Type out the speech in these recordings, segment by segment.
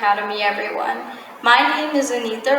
eCoreAcademy, everyone. My name is Anita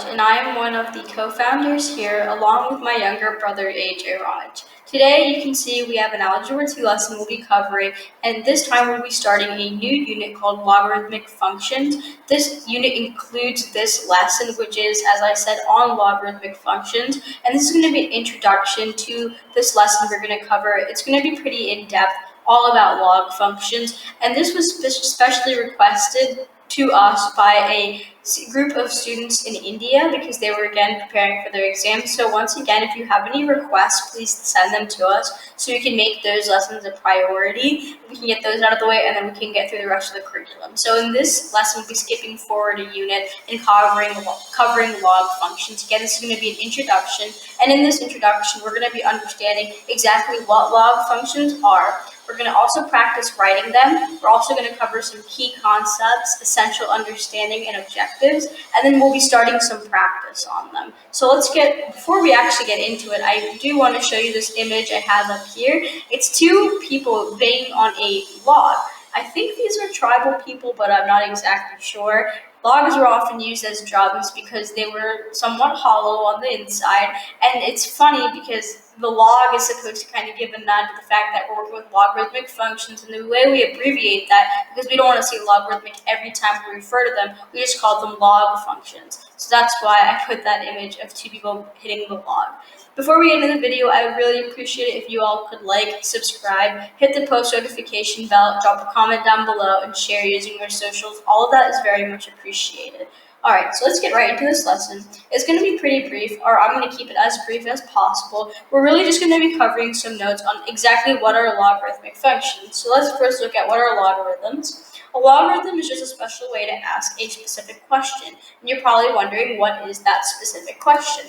and I am one of the co-founders here along with my younger brother AJ Raj. Today you can see we have an Algebra 2 lesson we'll be covering, and this time we'll be starting a new unit called Logarithmic Functions. This unit includes this lesson, which is, as I said, on logarithmic functions, and this is going to be an introduction to this lesson we're going to cover. It's going to be pretty in-depth, all about log functions, and this was especially requested to us by a group of students in India because they were again preparing for their exams. So once again, if you have any requests, please send them to us so we can make those lessons a priority. We can get those out of the way and then we can get through the rest of the curriculum. So in this lesson, we'll be skipping forward a unit and covering log functions. Again, this is going to be an introduction, and in this introduction, we're going to be understanding exactly what log functions are. We're going to also practice writing them. We're also going to cover some key concepts, essential understanding, and objectives, and then we'll be starting some practice on them. So before we actually get into it, I do want to show you this image I have up here. It's two people banging on a log. I think these are tribal people, but I'm not exactly sure. Logs were often used as drums because they were somewhat hollow on the inside, and it's funny because the log is supposed to kind of give a nod to the fact that we're working with logarithmic functions, and the way we abbreviate that, because we don't want to say logarithmic every time we refer to them, we just call them log functions. So that's why I put that image of two people hitting the log. Before we get into the video, I would really appreciate it if you all could like, subscribe, hit the post notification bell, drop a comment down below, and share using your socials. All of that is very much appreciated. Alright, so let's get right into this lesson. It's going to be pretty brief, or I'm going to keep it as brief as possible. We're really just going to be covering some notes on exactly what are logarithmic functions. So let's first look at what are logarithms. A logarithm is just a special way to ask a specific question, and you're probably wondering, what is that specific question?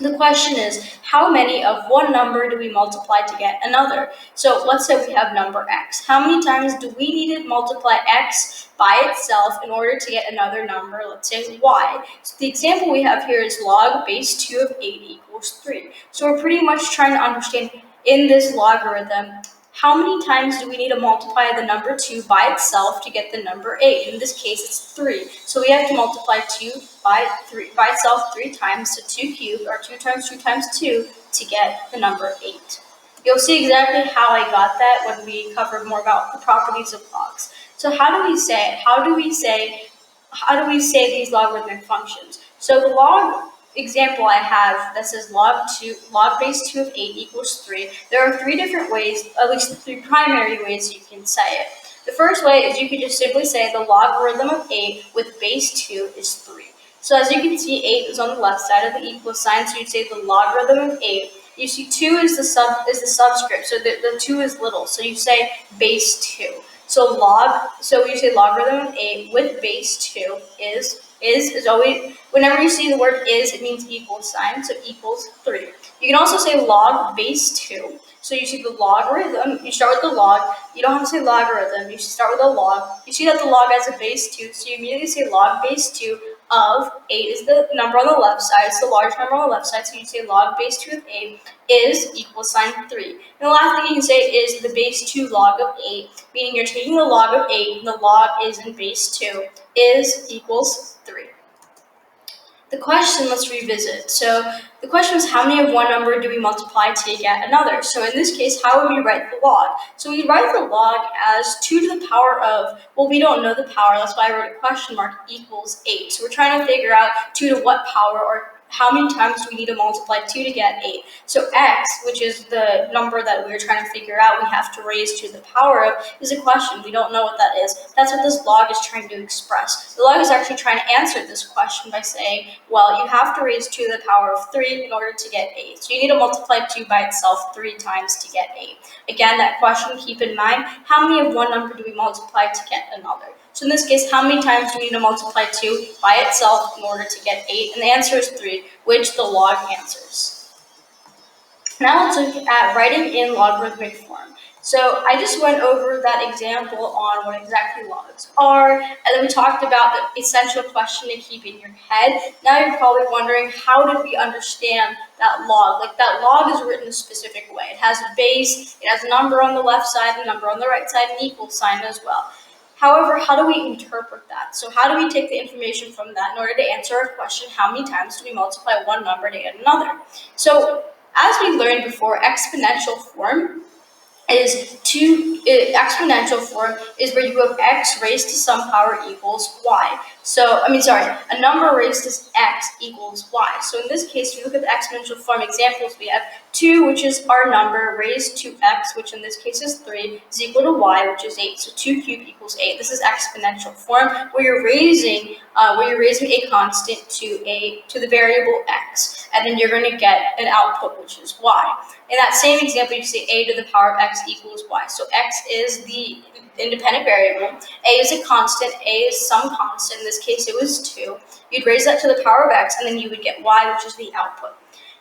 The question is, how many of one number do we multiply to get another? So let's say we have number x. How many times do we need to multiply x by itself in order to get another number, let's say y? So the example we have here is log base 2 of 8 equals 3. So we're pretty much trying to understand in this logarithm, how many times do we need to multiply the number 2 by itself to get the number 8? In this case, it's 3. So we have to multiply 2 by itself 3 times, so 2 cubed, or 2 times 2 times 2, to get the number 8. You'll see exactly how I got that when we cover more about the properties of logs. So how do we say these logarithmic functions? So the log example I have that says log base 2 of 8 equals 3. There are 3 different ways, at least 3 primary ways you can say it. The first way is you could just simply say the logarithm of 8 with base 2 is 3. So as you can see, 8 is on the left side of the equal sign, so you'd say the logarithm of 8. You see 2 is the subscript, so the 2 is little, so you say base 2. So you say logarithm of 8 with base 2 is always, whenever you see the word is, it means equal sign, so equals 3. You can also say log base 2. So you see the logarithm, you start with the log, you don't have to say logarithm, you start with a log. You see that the log has a base 2, so you immediately say log base 2 of 8 is the number on the left side, it's the large number on the left side, so you say log base 2 of 8 is equal sign 3. And the last thing you can say is the base 2 log of 8, meaning you're taking the log of 8, and the log is in base 2, is equals 3. The question, let's revisit. So the question is, how many of one number do we multiply to get another? So in this case, how would we write the log? So we write the log as 2 to the power of, well, we don't know the power, that's why I wrote a question mark, equals 8. So we're trying to figure out 2 to what power, or how many times do we need to multiply 2 to get 8? So x, which is the number that we're trying to figure out, we have to raise to the power of, is a question. We don't know what that is. That's what this log is trying to express. The log is actually trying to answer this question by saying, well, you have to raise 2 to the power of 3 in order to get 8. So you need to multiply 2 by itself 3 times to get 8. Again, that question, keep in mind, how many of one number do we multiply to get another? So in this case, how many times do we need to multiply 2 by itself in order to get 8? And the answer is 3, which the log answers. Now let's look at writing in logarithmic form. So I just went over that example on what exactly logs are, and then we talked about the essential question to keep in your head. Now you're probably wondering, how did we understand that log? Like, that log is written a specific way. It has a base, it has a number on the left side, a number on the right side, and an equal sign as well. However, how do we interpret that? So how do we take the information from that in order to answer our question, how many times do we multiply one number to get another? So as we learned before, exponential form is where you have x raised to some power equals y. A number raised to x equals y. So in this case, if you look at the exponential form examples, we have 2, which is our number, raised to x, which in this case is 3, is equal to y, which is 8. So 2 cubed equals 8. This is exponential form, where you're raising a constant to the variable x, and then you're going to get an output, which is y. In that same example, you say a to the power of x equals y. So x is the independent variable, a is a constant, a is some constant, in this case it was 2. You'd raise that to the power of x, and then you would get y, which is the output.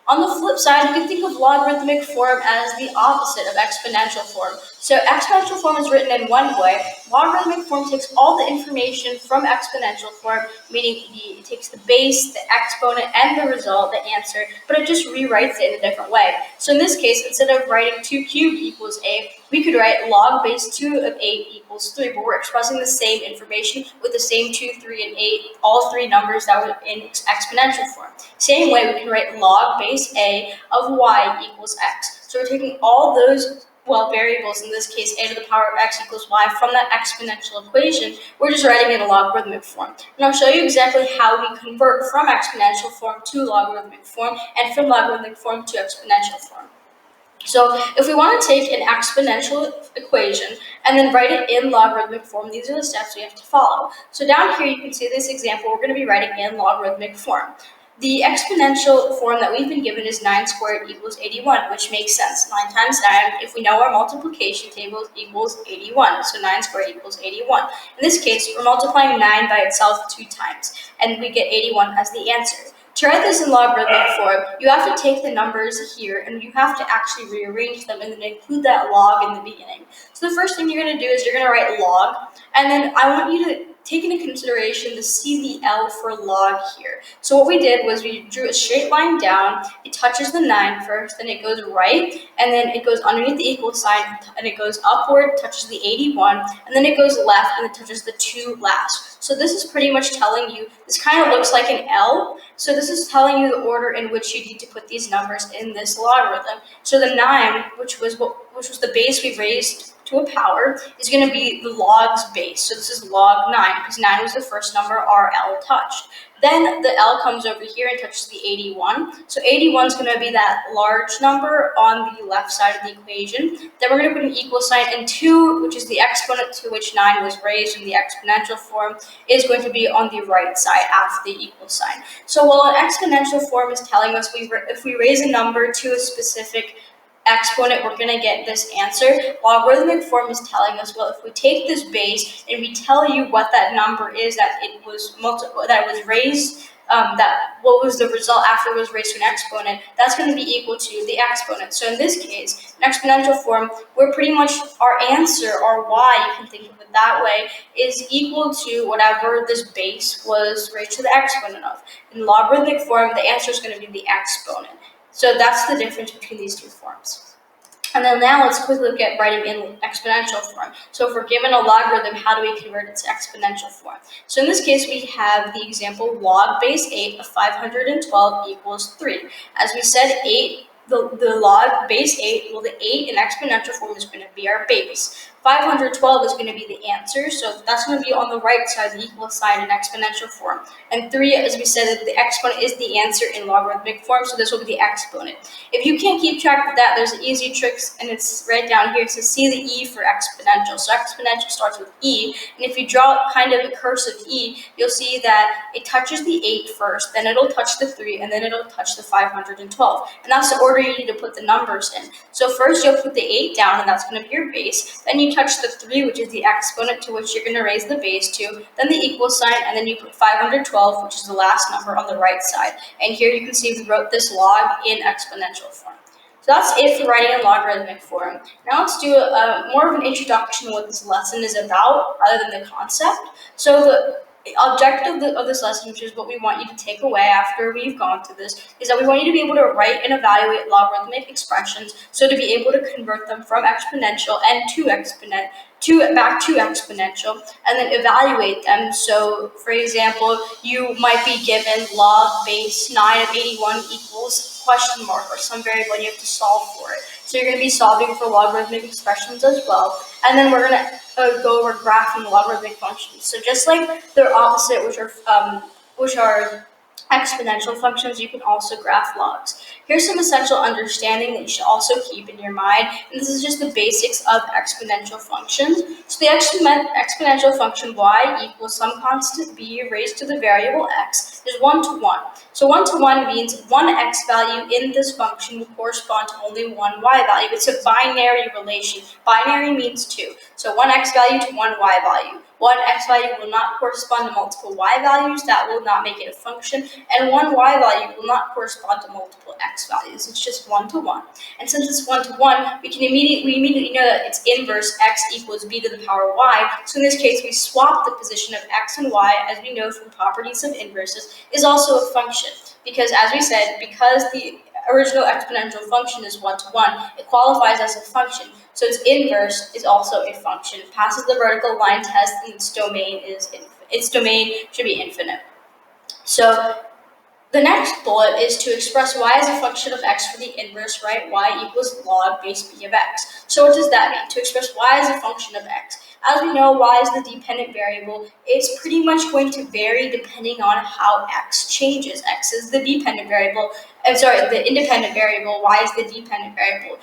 On the flip side, you can think of logarithmic form as the opposite of exponential form. So exponential form is written in one way. Logarithmic form takes all the information from exponential form, meaning it takes the base, the exponent, and the result, the answer, but it just rewrites it in a different way. So in this case, instead of writing 2 cubed equals 8, we could write log base 2 of 8 equals 3, but we're expressing the same information with the same 2, 3, and 8, all three numbers that were in exponential form. Same way, we can write log base a of y equals x. So we're taking all those variables, in this case a to the power of x equals y, from that exponential equation. We're just writing it in logarithmic form. And I'll show you exactly how we convert from exponential form to logarithmic form, and from logarithmic form to exponential form. So if we want to take an exponential equation and then write it in logarithmic form, these are the steps we have to follow. So down here you can see this example, we're going to be writing in logarithmic form. The exponential form that we've been given is 9 squared equals 81, which makes sense. 9 times 9, if we know our multiplication table, equals 81. So 9 squared equals 81. In this case, we're multiplying 9 by itself 2 times, and we get 81 as the answer. To write this in logarithmic form, you have to take the numbers here and you have to actually rearrange them and then include that log in the beginning. So the first thing you're going to do is you're going to write log, and then I want you to take into consideration the CL for log here. So what we did was we drew a straight line down. It touches the 9 first, then it goes right, and then it goes underneath the equal sign, and it goes upward, touches the 81, and then it goes left, and it touches the 2 last. So this is pretty much telling you, this kind of looks like an L, so this is telling you the order in which you need to put these numbers in this logarithm. So the 9, which was the base we raised to a power, is going to be the log's base. So this is log 9, because 9 was the first number our L touched. Then the L comes over here and touches the 81. So 81 is going to be that large number on the left side of the equation. Then we're going to put an equal sign, and 2, which is the exponent to which 9 was raised in the exponential form, is going to be on the right side after the equal sign. So while an exponential form is telling us if we raise a number to a specific exponent, we're going to get this answer. Logarithmic form is telling us, well, if we take this base and we tell you what that number is that it was raised, what was the result after it was raised to an exponent, that's going to be equal to the exponent. So in this case, an exponential form, we're pretty much, our answer, or y, you can think of it that way, is equal to whatever this base was raised to the exponent of. In logarithmic form, the answer is going to be the exponent. So that's the difference between these two forms. And then now let's quickly look at writing in exponential form. So if we're given a logarithm, how do we convert it to exponential form? So in this case, we have the example log base 8 of 512 equals 3. As we said, 8, the log base 8, well, the 8 in exponential form is going to be our base. 512 is going to be the answer, so that's going to be on the right side, the equal sign in exponential form. And 3, as we said, the exponent is the answer in logarithmic form, so this will be the exponent. If you can't keep track of that, there's an easy trick, and it's right down here. So see the E for exponential. So exponential starts with E, and if you draw kind of a cursive E, you'll see that it touches the 8 first, then it'll touch the 3, and then it'll touch the 512. And that's the order you need to put the numbers in. So first you'll put the 8 down, and that's going to be your base. Then you touch the 3, which is the exponent to which you're going to raise the base to, then the equal sign, and then you put 512, which is the last number on the right side. And here you can see we wrote this log in exponential form. So that's it for writing in logarithmic form. Now let's do more of an introduction to what this lesson is about, other than the concept. So the objective of this lesson, which is what we want you to take away after we've gone through this, is that we want you to be able to write and evaluate logarithmic expressions, so to be able to convert them from exponential and to back to exponential, and then evaluate them. So, for example, you might be given log base 9 of 81 equals question mark or some variable, and you have to solve for it. So you're going to be solving for logarithmic expressions as well. And then we're going to go over graphing logarithmic functions. So just like their opposite, which are exponential functions, you can also graph logs. Here's some essential understanding that you should also keep in your mind, and this is just the basics of exponential functions. So the exponential function y equals some constant b raised to the variable x is 1 to 1. So 1 to 1 means one x value in this function will correspond to only one y value. It's a binary relation. Binary means 2. So one x value to one y value. One x value will not correspond to multiple y values. That will not make it a function. And one y value will not correspond to multiple x values. It's just 1 to 1. And since it's 1 to 1, we immediately know that its inverse x equals b to the power y. So in this case, we swap the position of x and y, as we know from properties of inverses, is also a function. Because as we said, because the original exponential function is 1 to 1, it qualifies as a function. So its inverse is also a function. It passes the vertical line test, and its domain should be infinite. So the next bullet is to express y as a function of x for the inverse, right? Y equals log base b of x. So what does that mean? To express y as a function of x. As we know, y is the dependent variable. It's pretty much going to vary depending on how x changes. X is the dependent variable. The independent variable. Y is the dependent variable.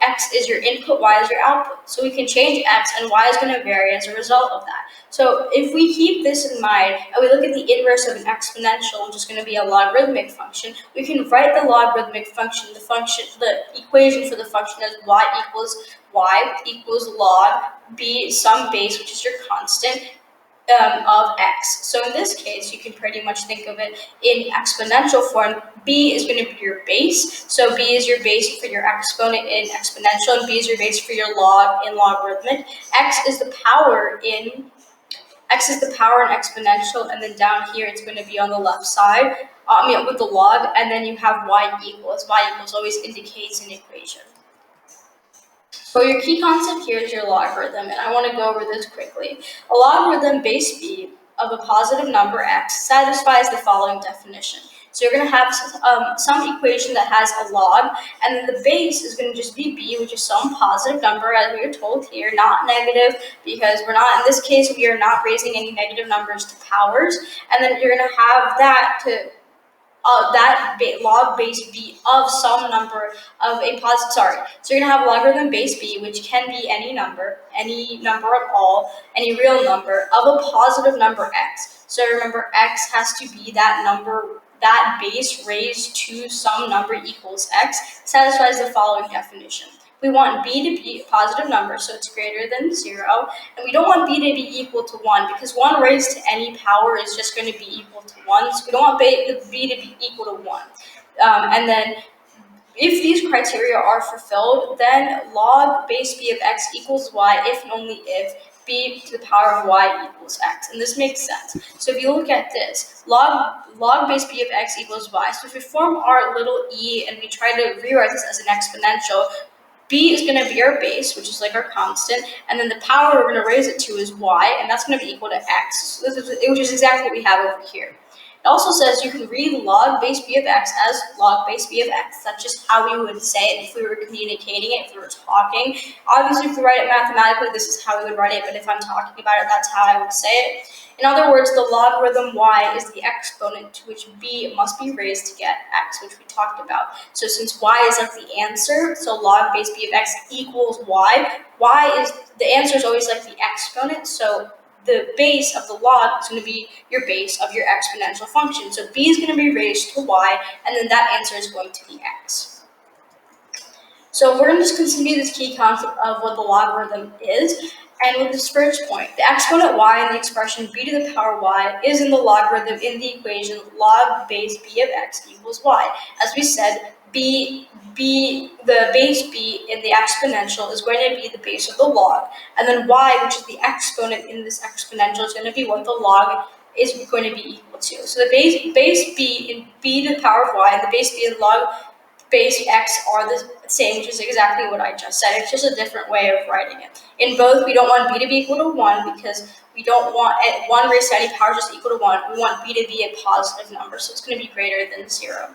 X is your input, y is your output. So we can change x, and y is going to vary as a result of that. So if we keep this in mind, and we look at the inverse of an exponential, which is going to be a logarithmic function, we can write the logarithmic function, the equation for the function as y equals log b some base, which is your constant, of x. So in this case, you can pretty much think of it in exponential form. B is going to be your base. So B is your base for your exponent in exponential, and B is your base for your log in logarithmic. X is the power in exponential, and then down here it's going to be on the left side with the log, and then you have y equals. Y equals always indicates an equation. So your key concept here is your logarithm, and I want to go over this quickly. A logarithm base b of a positive number x satisfies the following definition. So you're going to have some equation that has a log, and then the base is going to just be b, which is some positive number, as we are told here, not negative, because in this case, we are not raising any negative numbers to powers. And then you're going to have log base b of some number of a positive, so you're going to have logarithm base b, which can be any number at all, any real number, of a positive number x. So remember, x has to be that number, that base raised to some number equals x, satisfies the following definition. We want b to be a positive number, so it's greater than 0, and we don't want b to be equal to 1, because 1 raised to any power is just going to be equal to 1, so we don't want b to be equal to 1. And then if these criteria are fulfilled, then log base b of x equals y if and only if b to the power of y equals x. And this makes sense. So if you look at this, log base b of x equals y. So if we form our little e and we try to rewrite this as an exponential, b is going to be our base, which is like our constant, and then the power we're going to raise it to is y, and that's going to be equal to x, which is exactly what we have over here. It also says you can read log base b of x as log base b of x. That's just how we would say it if we were communicating it, if we were talking. Obviously, if we write it mathematically, this is how we would write it, but if I'm talking about it, that's how I would say it. In other words, the logarithm y is the exponent to which b must be raised to get x, which we talked about. So since y is like the answer, so log base b of x equals y. The answer is always like the exponent, so the base of the log is going to be your base of your exponential function. So b is going to be raised to y, and then that answer is going to be x. So we're going to just continue this key concept of what the logarithm is. And with this first point, the exponent y in the expression b to the power y is in the logarithm in the equation log base b of x equals y. As we said, the base b in the exponential is going to be the base of the log, and then y, which is the exponent in this exponential, is going to be what the log is going to be equal to. So the base b in b to the power of y and the base b in log base x are same, which is exactly what I just said. It's just a different way of writing it. In both, we don't want b to be equal to 1 because we don't want 1 raised to any power just equal to 1. We want b to be a positive number, so it's going to be greater than 0.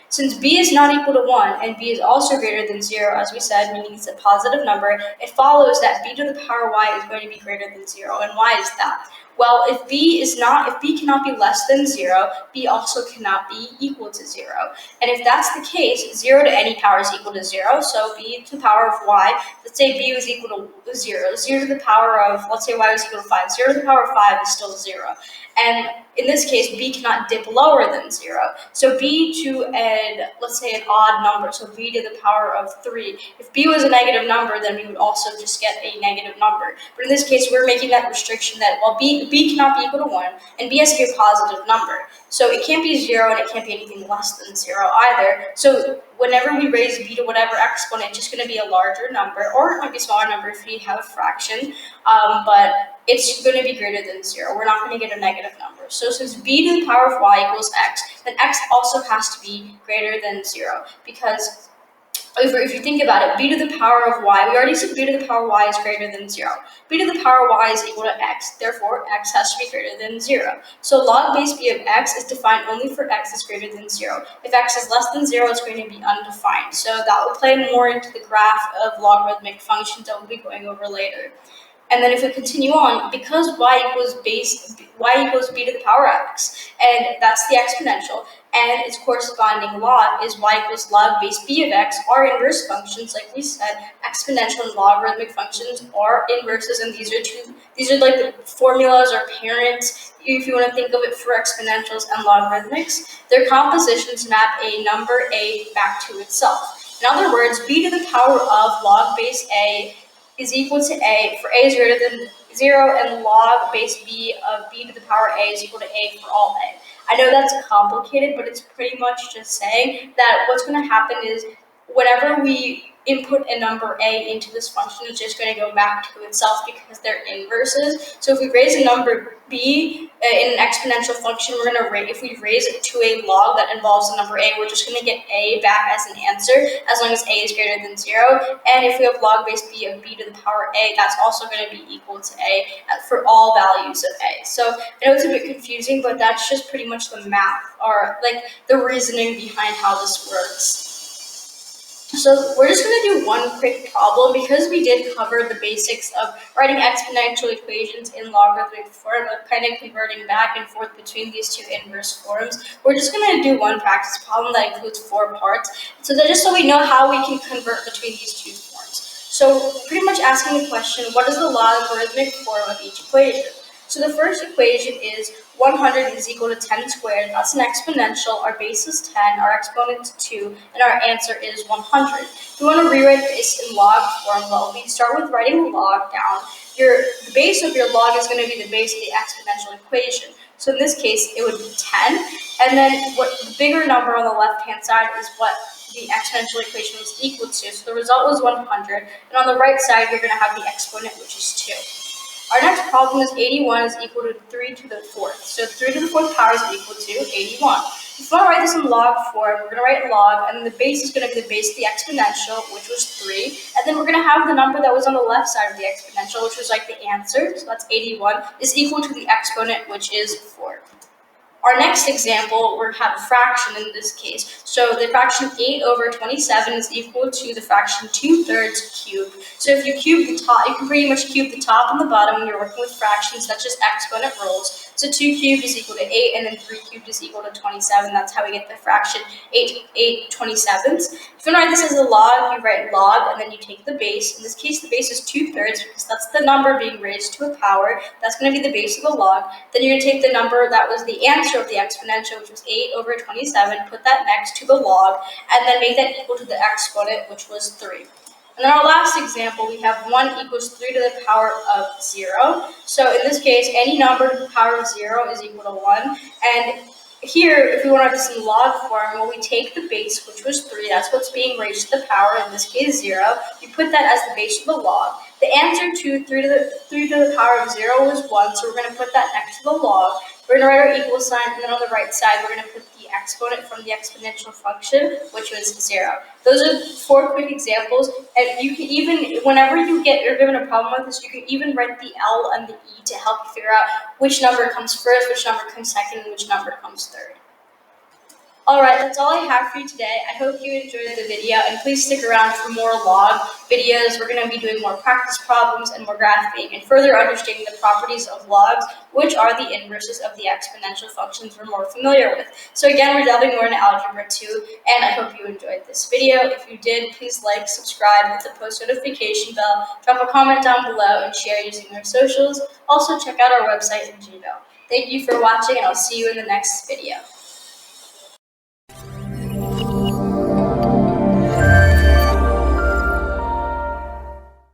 Since b is not equal to 1 and b is also greater than 0, as we said, meaning it's a positive number, it follows that b to the power y is going to be greater than 0. And why is that? Well, if b cannot be less than 0, b also cannot be equal to 0. And if that's the case, 0 to any power is equal to 0, so b to the power of y, let's say b was equal to 0. 0 to the power of, let's say y was equal to 5. 0 to the power of 5 is still 0. And in this case, b cannot dip lower than 0. So b to let's say an odd number, so b to the power of 3. If b was a negative number, then we would also just get a negative number. But in this case, we're making that restriction that, well, b cannot be equal to 1, and b has to be a positive number. So it can't be 0, and it can't be anything less than 0 either. So whenever we raise b to whatever exponent, it's just going to be a larger number, or it might be a smaller number if we have a fraction, but it's going to be greater than 0. We're not going to get a negative number. So since b to the power of y equals x, then x also has to be greater than 0, because if you think about it, b to the power of y, we already said b to the power of y is greater than 0. b to the power of y is equal to x, therefore x has to be greater than 0. So log base b of x is defined only for x is greater than 0. If x is less than 0, it's going to be undefined. So that will play more into the graph of logarithmic functions that we'll be going over later. And then if we continue on, because y equals b to the power x, and that's the exponential, and its corresponding log is y equals log base b of x, are inverse functions, like we said. Exponential and logarithmic functions are inverses, and these are like the formulas or parents, if you want to think of it, for exponentials and logarithmics. Their compositions map a number a back to itself. In other words, b to the power of log base a is equal to a, for a is greater than 0, and log base b of b to the power a is equal to a for all a. I know that's complicated, but it's pretty much just saying that what's going to happen is whenever we input a number a into this function, it's just going to go back to itself because they're inverses. So if we raise a number b in an exponential function, we're going to if we raise it to a log that involves the number a, we're just going to get a back as an answer as long as a is greater than 0. And if we have log base b of b to the power a, that's also going to be equal to a for all values of a. So I know it's a bit confusing, but that's just pretty much the math, or like the reasoning behind how this works. So we're just going to do one quick problem because we did cover the basics of writing exponential equations in logarithmic form, kind of converting back and forth between these two inverse forms. We're just going to do one practice problem that includes 4 parts, so that just so we know how we can convert between these two forms. So pretty much asking the question, what is the logarithmic form of each equation? So the first equation is 100 is equal to 10 squared. That's an exponential. Our base is 10, our exponent is 2, and our answer is 100. If we want to rewrite this in log form, well, we start with writing log down. The base of your log is going to be the base of the exponential equation. So in this case, it would be 10. And then the bigger number on the left-hand side is what the exponential equation was equal to. So the result was 100. And on the right side, you're going to have the exponent, which is 2. Our next problem is 81 is equal to 3 to the 4th. So 3 to the 4th power is equal to 81. If we want to write this in log form, we're going to write log, and the base is going to be the base of the exponential, which was 3. And then we're going to have the number that was on the left side of the exponential, which was like the answer, so that's 81, is equal to the exponent, which is 4. Our next example, we have a fraction in this case. So the fraction 8 over 27 is equal to the fraction 2/3 cubed. So if you cube the top, you can pretty much cube the top and the bottom when you're working with fractions, such as exponent rules. So 2 cubed is equal to 8, and then 3 cubed is equal to 27. That's how we get the fraction 8/27. If you want to write this as a log, you write log, and then you take the base. In this case, the base is 2/3 because that's the number being raised to a power. That's going to be the base of the log. Then you're going to take the number that was the answer of the exponential, which was 8 over 27, put that next to the log, and then make that equal to the exponent, which was 3. And then our last example, we have 1 equals 3 to the power of 0. So in this case, any number to the power of 0 is equal to 1. And here, if we want to write this in log form, well, we take the base, which was 3, that's what's being raised to the power, in this case 0. We put that as the base of the log. The answer to 3 to the power of 0 was 1, so we're going to put that next to the log. We're going to write our equal sign, and then on the right side, we're going to put the the exponent from the exponential function, which was 0. Those are 4 quick examples, and you can even, whenever you're given a problem like this, you can even write the L and the E to help you figure out which number comes first, which number comes second, and which number comes third. Alright, that's all I have for you today. I hope you enjoyed the video, and please stick around for more log videos. We're going to be doing more practice problems and more graphing, and further understanding the properties of logs, which are the inverses of the exponential functions we're more familiar with. So again, we're delving more into Algebra 2, and I hope you enjoyed this video. If you did, please like, subscribe, hit the post notification bell, drop a comment down below, and share using our socials. Also, check out our website and Gmail. Thank you for watching, and I'll see you in the next video.